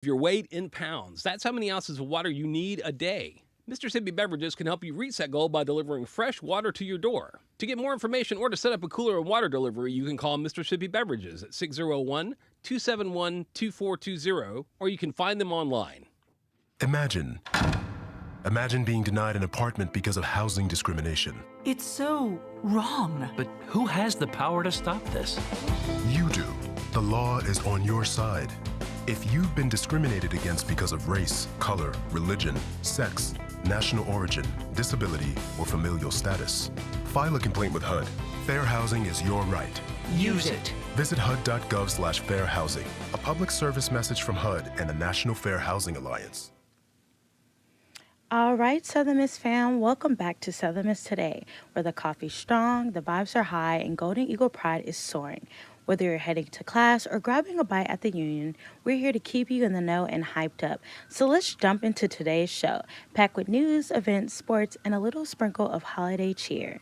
Your weight in pounds. That's how many ounces of water you need a day. Mississippi Beverages can help you reach that goal by delivering fresh water to your door. To get more information or to set up a cooler and water delivery, you can call Mississippi Beverages at 601 271 2420, or you can find them online. Imagine being denied an apartment because of housing discrimination. It's so wrong. But who has the power to stop this? You do. The law is on your side. If you've been discriminated against because of race, color, religion, sex, national origin, disability, or familial status, file a complaint with HUD. Fair housing is your right. Use it. Visit HUD.gov/fair housing, a public service message from HUD and the National Fair Housing Alliance. All right, Southern Miss fam, welcome back to Southern Miss Today, where the coffee's strong, the vibes are high, and Golden Eagle pride is soaring. Whether you're heading to class or grabbing a bite at the Union, we're here to keep you in the know and hyped up. So let's jump into today's show, packed with news, events, sports, and a little sprinkle of holiday cheer.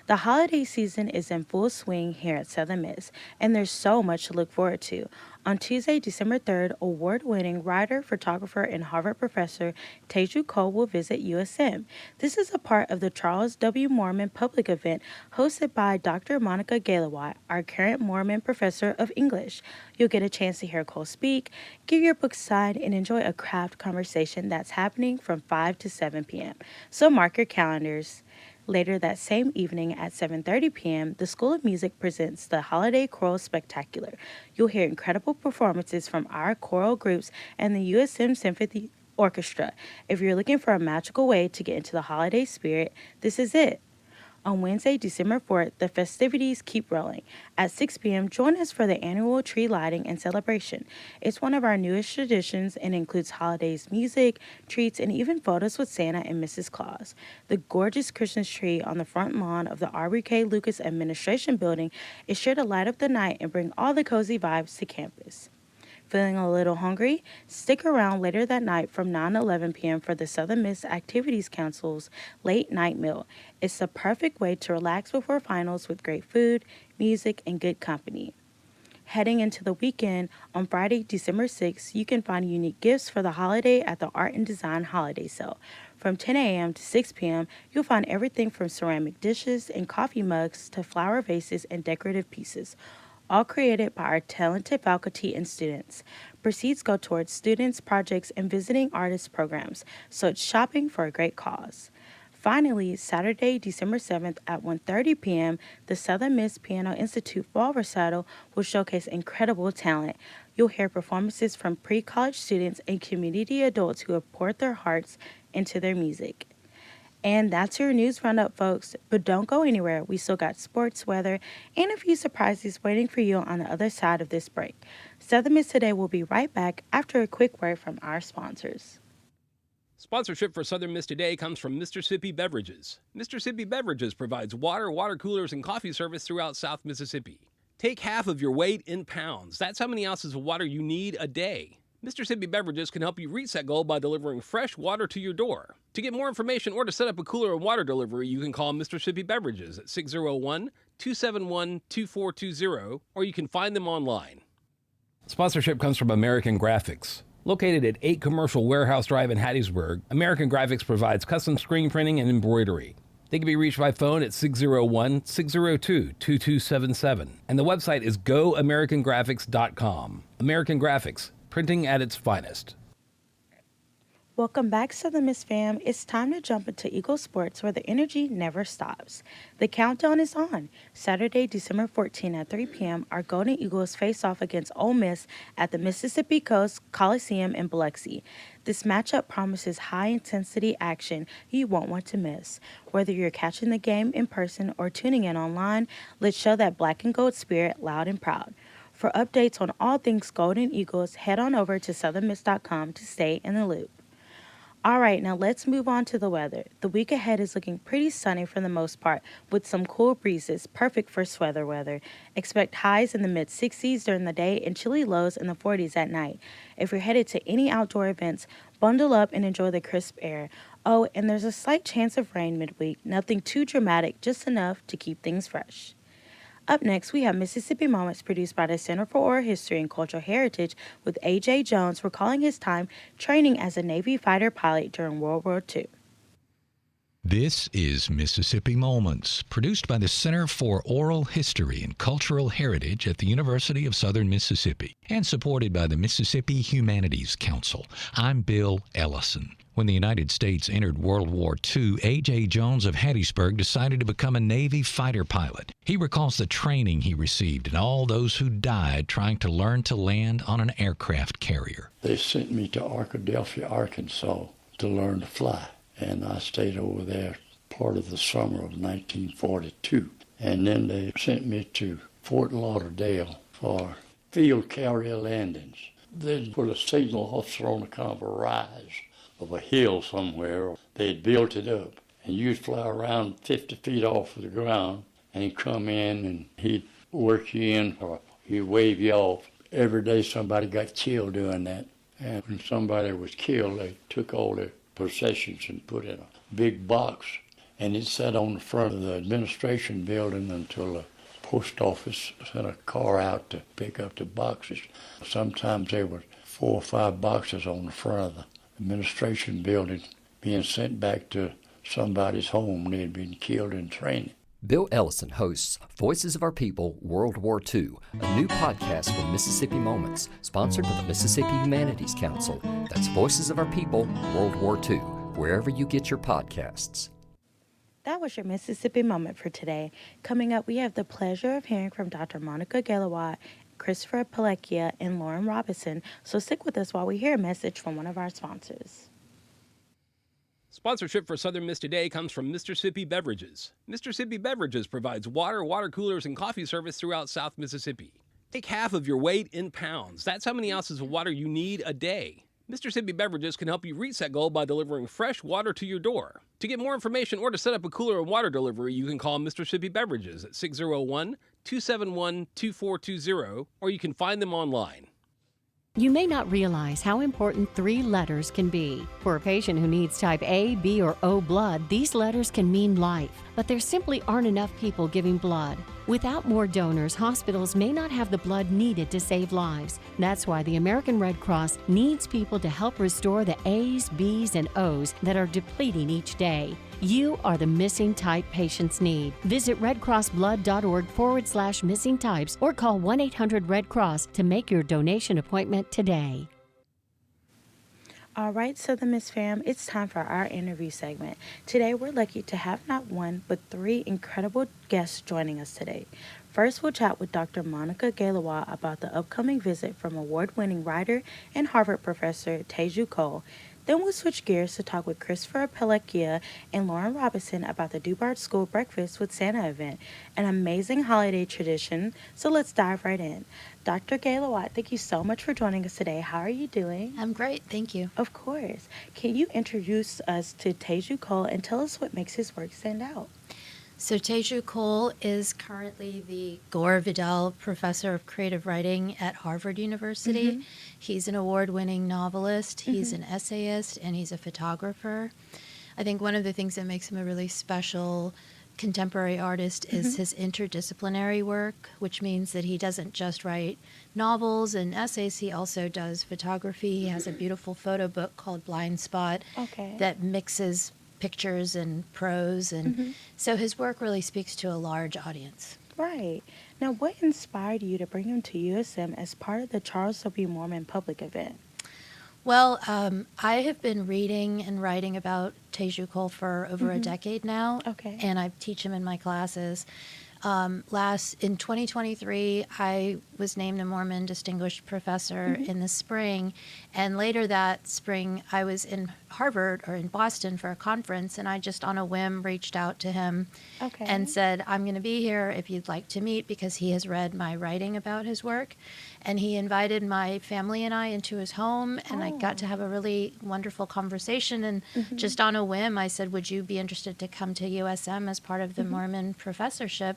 The holiday season is in full swing here at Southern Miss, and there's so much to look forward to. On Tuesday, December 3rd, award-winning writer, photographer, and Harvard professor Teju Cole will visit USM. This is a part of the Charles W. Moorman public event hosted by Dr. Monica Galawatt, our current Moorman professor of English. You'll get a chance to hear Cole speak, give your book signed, and enjoy a craft conversation that's happening from 5 to 7 p.m. So mark your calendars. Later that same evening at 7:30 p.m., the School of Music presents the Holiday Choral Spectacular. You'll hear incredible performances from our choral groups and the USM Symphony Orchestra. If you're looking for a magical way to get into the holiday spirit, this is it. On Wednesday, December 4th, the festivities keep rolling. At 6 p.m., join us for the annual tree lighting and celebration. It's one of our newest traditions and includes holidays music, treats, and even photos with Santa and Mrs. Claus. The gorgeous Christmas tree on the front lawn of the R.B.K. Lucas Administration Building is sure to light up the night and bring all the cozy vibes to campus. Feeling a little hungry? Stick around later that night from 9 to 11 p.m. for the Southern Miss Activities Council's late night meal. It's the perfect way to relax before finals with great food, music, and good company. Heading into the weekend, on Friday, December 6th, you can find unique gifts for the holiday at the Art and Design Holiday Sale. From 10 a.m. to 6 p.m., you'll find everything from ceramic dishes and coffee mugs to flower vases and decorative pieces, all created by our talented faculty and students. Proceeds go towards students, projects, and visiting artist programs, so it's shopping for a great cause. Finally, Saturday, December 7th at 1:30 p.m., the Southern Miss Piano Institute Fall Recital will showcase incredible talent. You'll hear performances from pre-college students and community adults who have poured their hearts into their music. And that's your news roundup, folks. But don't go anywhere. We still got sports, weather, and a few surprises waiting for you on the other side of this break. Southern Miss Today will be right back after a quick word from our sponsors. Sponsorship for Southern Miss Today comes from Mississippi Beverages. Mississippi Beverages provides water, water coolers, and coffee service throughout South Mississippi. Take half of your weight in pounds. That's how many ounces of water you need a day. Mississippi Beverages can help you reach that goal by delivering fresh water to your door. To get more information or to set up a cooler and water delivery, you can call Mississippi Beverages at 601 271 2420, or you can find them online. Sponsorship comes from American Graphics. Located at 8 Commercial Warehouse Drive in Hattiesburg, American Graphics provides custom screen printing and embroidery. They can be reached by phone at 601-602-2277, and the website is goamericangraphics.com. American Graphics, printing at its finest. Welcome back, Southern Miss fam. It's time to jump into Eagle Sports, where the energy never stops. The countdown is on. Saturday, December 14 at 3 p.m., our Golden Eagles face off against Ole Miss at the Mississippi Coast Coliseum in Biloxi. This matchup promises high-intensity action you won't want to miss. Whether you're catching the game in person or tuning in online, let's show that black and gold spirit loud and proud. For updates on all things Golden Eagles, head on over to southernmiss.com to stay in the loop. All right, now let's move on to the weather. The week ahead is looking pretty sunny for the most part, with some cool breezes, perfect for sweater weather. Expect highs in the mid-60s during the day and chilly lows in the 40s at night. If you're headed to any outdoor events, bundle up and enjoy the crisp air. Oh, and there's a slight chance of rain midweek. Nothing too dramatic, just enough to keep things fresh. Up next, we have Mississippi Moments produced by the Center for Oral History and Cultural Heritage with A.J. Jones recalling his time training as a Navy fighter pilot during World War II. This is Mississippi Moments, produced by the Center for Oral History and Cultural Heritage at the University of Southern Mississippi and supported by the Mississippi Humanities Council. I'm Bill Ellison. When the United States entered World War II, A.J. Jones of Hattiesburg decided to become a Navy fighter pilot. He recalls the training he received and all those who died trying to learn to land on an aircraft carrier. They sent me to Arkadelphia, Arkansas to learn to fly. And I stayed over there part of the summer of 1942. And then they sent me to Fort Lauderdale for field carrier landings. They'd put a signal officer on a kind of a rise of a hill somewhere. They'd built it up. And you'd fly around 50 feet off of the ground, and he'd come in and he'd work you in or he'd wave you off. Every day somebody got killed doing that. And when somebody was killed, they took all their possessions and put in a big box, and it sat on the front of the administration building until the post office sent a car out to pick up the boxes. Sometimes there were 4 or 5 boxes on the front of the administration building being sent back to somebody's home. They had been killed in training. Bill Ellison hosts Voices of Our People World War II, a new podcast from Mississippi Moments, sponsored by the Mississippi Humanities Council. That's Voices of Our People World War II, wherever you get your podcasts. That was your Mississippi Moment for today. Coming up, we have the pleasure of hearing from Dr. Monica Galawatt, Christopher Pellecchia, and Lauren Robinson. So stick with us while we hear a message from one of our sponsors. Sponsorship for Southern Miss Today comes from Mississippi Beverages. Mississippi Beverages provides water, water coolers, and coffee service throughout South Mississippi. Take half of your weight in pounds. That's how many ounces of water you need a day. Mississippi Beverages can help you reach that goal by delivering fresh water to your door. To get more information or to set up a cooler and water delivery, you can call Mississippi Beverages at 601-271-2420, or you can find them online. You may not realize how important 3 letters can be. For a patient who needs type A, B, or O blood, these letters can mean life, but there simply aren't enough people giving blood. Without more donors, hospitals may not have the blood needed to save lives. That's why the American Red Cross needs people to help restore the A's, B's, and O's that are depleting each day. You are the missing type patients need. Visit redcrossblood.org/missing types or call 1-800-RED-CROSS to make your donation appointment today. All right, Southern Miss fam, it's time for our interview segment. Today, we're lucky to have not one, but 3 incredible guests joining us today. First, we'll chat with Dr. Monica Galawatt about the upcoming visit from award-winning writer and Harvard professor Teju Cole. Then we'll switch gears to talk with Christopher Pellecchia and Lauren Robinson about the DuBard School Breakfast with Santa event, an amazing holiday tradition. So let's dive right in. Dr. Galawatt, thank you so much for joining us today. How are you doing? I'm great, thank you. Of course. Can you introduce us to Teju Cole and tell us what makes his work stand out? So Teju Cole is currently the Gore Vidal Professor of Creative Writing at Harvard University. Mm-hmm. He's an award-winning novelist, he's an essayist, and he's a photographer. I think one of the things that makes him a really special contemporary artist is his interdisciplinary work, which means that he doesn't just write novels and essays, he also does photography. He has a beautiful photo book called Blind Spot that mixes pictures and prose, and so his work really speaks to a large audience. Right. Now, what inspired you to bring him to USM as part of the Charles W. Moorman public event? Well, I have been reading and writing about Teju Cole for over a decade now, and I teach him in my classes. In 2023, I was named the Moorman Distinguished Professor in the spring, and later that spring, I was in Harvard or in Boston for a conference, and I just on a whim reached out to him and said, I'm going to be here if you'd like to meet, because he has read my writing about his work. And he invited my family and I into his home, and I got to have a really wonderful conversation. And just on a whim, I said, would you be interested to come to USM as part of the Moorman professorship?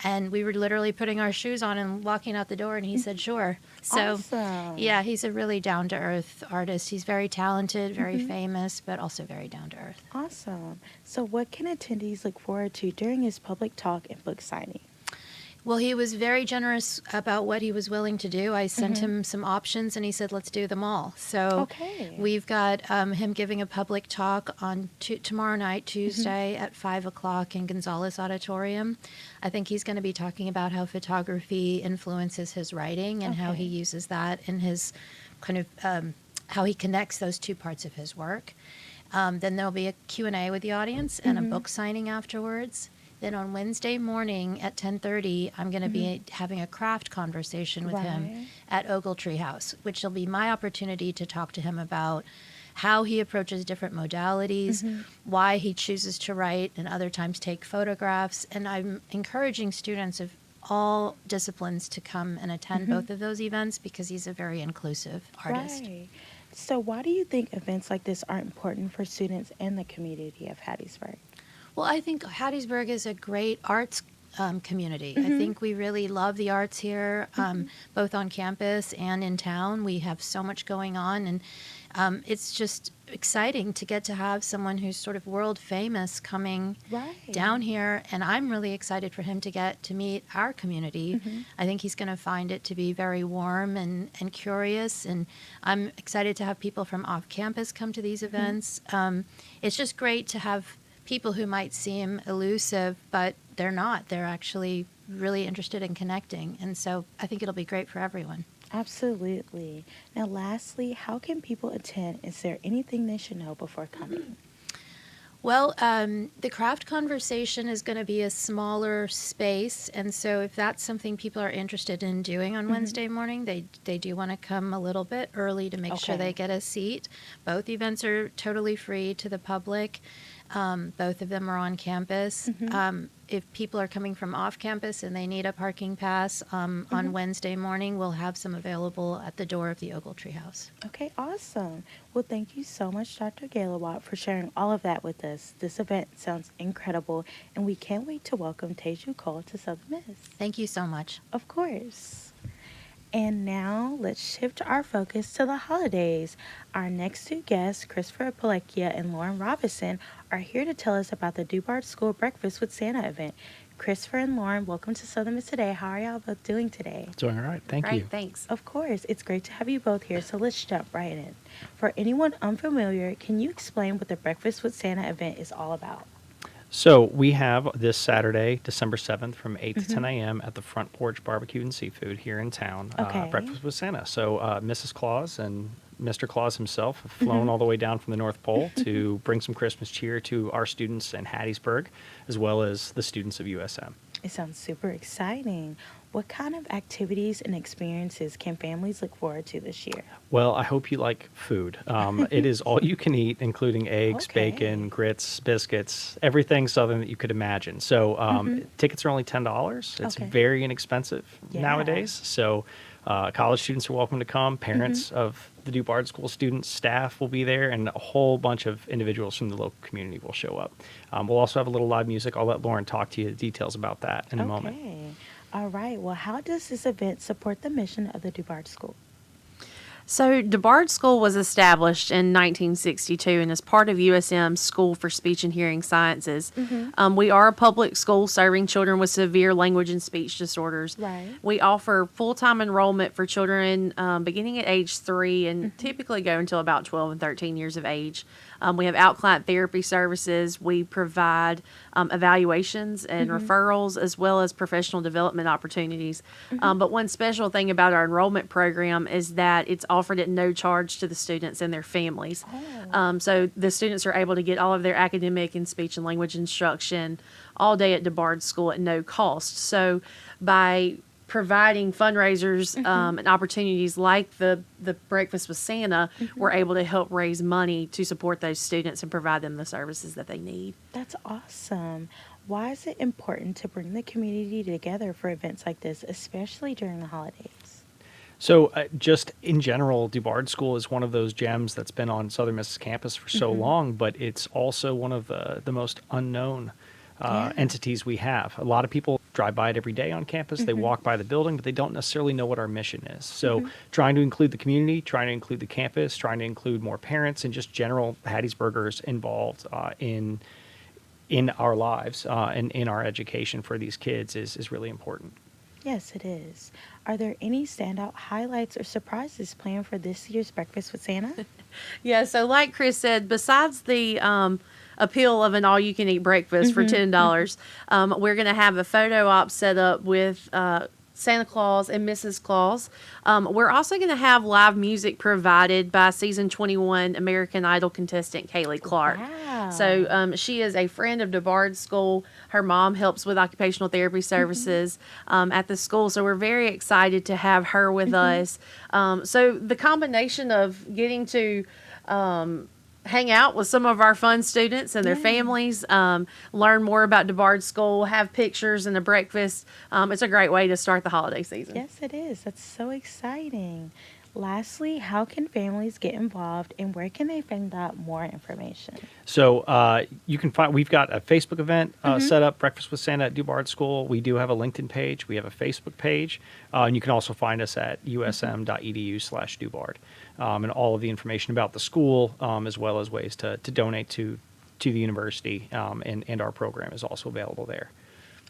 And we were literally putting our shoes on and walking out the door, and he said, sure. So, yeah, he's a really down-to-earth artist. He's very talented, very famous, but also very down-to-earth. Awesome. So what can attendees look forward to during his public talk and book signing? Well, he was very generous about what he was willing to do. I sent him some options, and he said, let's do them all. So we've got him giving a public talk on tomorrow night, Tuesday, at 5 o'clock in Gonzalez Auditorium. I think he's going to be talking about how photography influences his writing and how he uses that in his kind of how he connects those two parts of his work. Then there'll be a Q&A with the audience and a book signing afterwards. Then on Wednesday morning at 10:30, I'm going to be having a craft conversation with him at Ogletree House, which will be my opportunity to talk to him about how he approaches different modalities, why he chooses to write and other times take photographs. And I'm encouraging students of all disciplines to come and attend both of those events because he's a very inclusive artist. Right. So why do you think events like this are important for students and the community of Hattiesburg? Well, I think Hattiesburg is a great arts community. I think we really love the arts here, both on campus and in town. We have so much going on, and it's just exciting to get to have someone who's sort of world famous coming down here, and I'm really excited for him to get to meet our community. I think he's going to find it to be very warm and curious, and I'm excited to have people from off campus come to these events. It's just great to have people who might seem elusive, but they're not. They're actually really interested in connecting. And so I think it'll be great for everyone. Absolutely. Now, lastly, how can people attend? Is there anything they should know before coming? Well, the craft conversation is going to be a smaller space. And so if that's something people are interested in doing on Wednesday morning, they do want to come a little bit early to make sure they get a seat. Both events are totally free to the public. Both of them are on campus. If people are coming from off campus and they need a parking pass on Wednesday morning, we'll have some available at the door of the Ogletree House. Okay, awesome. Well, thank you so much, Dr. Galawatt, for sharing all of that with us. This event sounds incredible, and we can't wait to welcome Teju Cole to Southern Miss. Thank you so much. Of course. And now let's shift our focus to the holidays. Our next two guests, Christopher Palekia and Lauren Robinson, are here to tell us about the DuBard School Breakfast with Santa event. Christopher and Lauren, welcome to Southern Miss Today. How are y'all both doing today? Doing all right. Thank you. Thanks. Of course. It's great to have you both here, so let's jump right in. For anyone unfamiliar, can you explain what the Breakfast with Santa event is all about? So we have this Saturday, December 7th from 8 to 10 a.m. at the Front Porch Barbecue and Seafood here in town, Breakfast with Santa. So Mrs. Claus and Mr. Claus himself have flown all the way down from the North Pole to bring some Christmas cheer to our students in Hattiesburg, as well as the students of USM. It sounds super exciting. What kind of activities and experiences can families look forward to this year? Well, I hope you like food. It is all you can eat, including eggs, bacon, grits, biscuits, everything Southern that you could imagine. So tickets are only $10. It's very inexpensive nowadays. So college students are welcome to come. Parents of the DuBard School students, staff will be there, and a whole bunch of individuals from the local community will show up. We'll also have a little live music. I'll let Lauren talk to you the details about that in a moment. All right. Well, how does this event support the mission of the DuBard School? So DuBard School was established in 1962 and is part of USM's School for Speech and Hearing Sciences. We are a public school serving children with severe language and speech disorders. We offer full-time enrollment for children beginning at age 3 and typically go until about 12 and 13 years of age. We have out-client therapy services. We provide evaluations and referrals, as well as professional development opportunities. But one special thing about our enrollment program is that it's offered at no charge to the students and their families. So the students are able to get all of their academic and speech and language instruction all day at DuBard School at no cost. So by providing fundraisers and opportunities like the Breakfast with Santa, we're able to help raise money to support those students and provide them the services that they need. That's awesome. Why is it important to bring the community together for events like this, especially during the holidays? So just in general, DuBard School is one of those gems that's been on Southern Miss campus for so long, but it's also one of the most unknown entities we have. A lot of people drive by it every day on campus. They walk by the building, but they don't necessarily know what our mission is. So trying to include the community, trying to include the campus, trying to include more parents and just general Hattiesburgers involved in our lives and in our education for these kids is really important. Yes, it is. Are there any standout highlights or surprises planned for this year's Breakfast with Santa? Yeah, so like Chris said, besides the appeal of an all-you-can-eat breakfast for $10, we're going to have a photo op set up with Santa Claus and Mrs. Claus. We're also going to have live music provided by season 21 American Idol contestant Kaylee Clark. Wow. So she is a friend of DeBard School. Her mom helps with occupational therapy services at the school. So we're very excited to have her with us. So the combination of getting to hang out with some of our fun students and their families, learn more about DeBard School, have pictures and a breakfast. It's a great way to start the holiday season. Yes, it is. That's so exciting. Lastly, how can families get involved and where can they find out more information? So you can find, we've got a Facebook event set up, Breakfast with Santa at DuBard School. We do have a LinkedIn page. We have a Facebook page. And you can also find us at usm.edu/DuBard. And all of the information about the school, as well as ways to donate to the university and our program is also available there.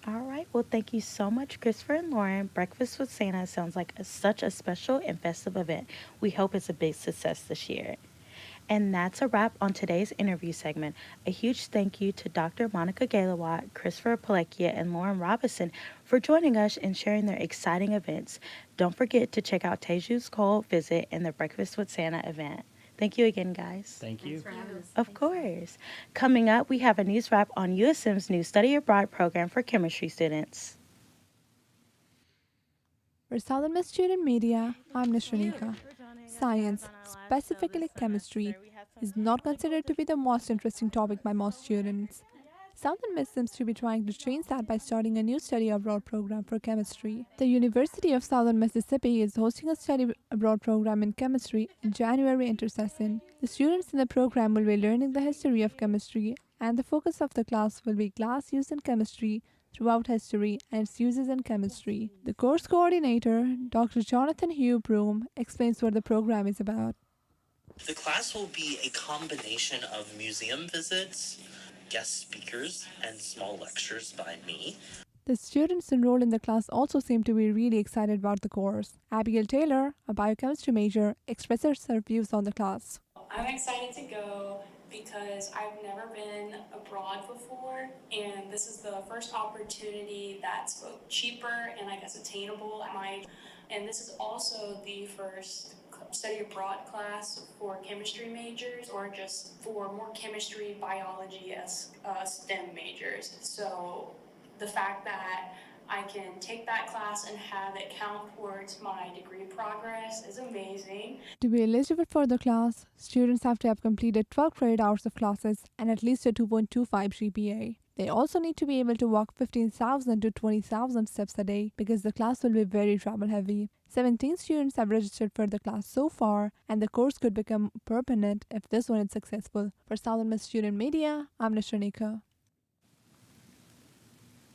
All right. Well, thank you so much, Christopher and Lauren. Breakfast with Santa sounds like such a special and festive event. We hope it's a big success this year. And that's a wrap on today's interview segment. A huge thank you to Dr. Monica Galawatt, Christopher Palekia, and Lauren Robinson for joining us and sharing their exciting events. Don't forget to check out Teju's Cold Visit and the Breakfast with Santa event. Thank you again, guys. Thank you. Of course. Coming up, we have a news wrap on USM's new Study Abroad program for chemistry students. For Southern Miss Student Media, I'm Nishranika. Science, specifically chemistry, is not considered to be the most interesting topic by most students. Southern Miss seems to be trying to change that by starting a new study abroad program for chemistry. The University of Southern Mississippi is hosting a study abroad program in chemistry in January intersession. The students in the program will be learning the history of chemistry, and the focus of the class will be glass use in chemistry throughout history and its uses in chemistry. The course coordinator, Dr. Jonathan Hugh Broom, explains what the program is about. The class will be a combination of museum visits, guest speakers, and small lectures by me. The students enrolled in the class also seem to be really excited about the course. Abigail Taylor, a biochemistry major, expresses her views on the class. I'm excited to go because I've never been abroad before, and this is the first opportunity that's both cheaper and I guess attainable at my age. And this is also the first study abroad class for chemistry majors or just for more chemistry, biology as STEM majors. So the fact that I can take that class and have it count towards my degree progress is amazing. To be eligible for the class, students have to have completed 12 credit hours of classes and at least a 2.25 GPA. They also need to be able to walk 15,000 to 20,000 steps a day because the class will be very travel heavy. 17 students have registered for the class so far, and the course could become permanent if this one is successful. For Southern Miss Student Media, I'm Nishanika.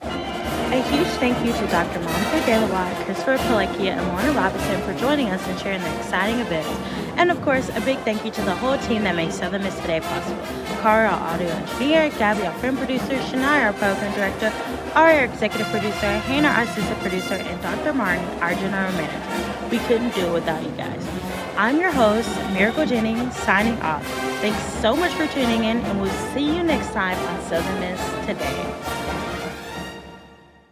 A huge thank you to Dr. Monica Galawatt, Christopher Palekia, and Lauren Robinson for joining us and sharing the exciting events. And of course, a big thank you to the whole team that makes Southern Miss Today possible. Cara, our audio engineer, Gabby, our film producer, Shania, our program director, Ari, our executive producer, Hannah, our assistant producer, and Dr. Martin, our general manager. We couldn't do it without you guys. I'm your host, Miracle Jennings, signing off. Thanks so much for tuning in, and we'll see you next time on Southern Miss Today.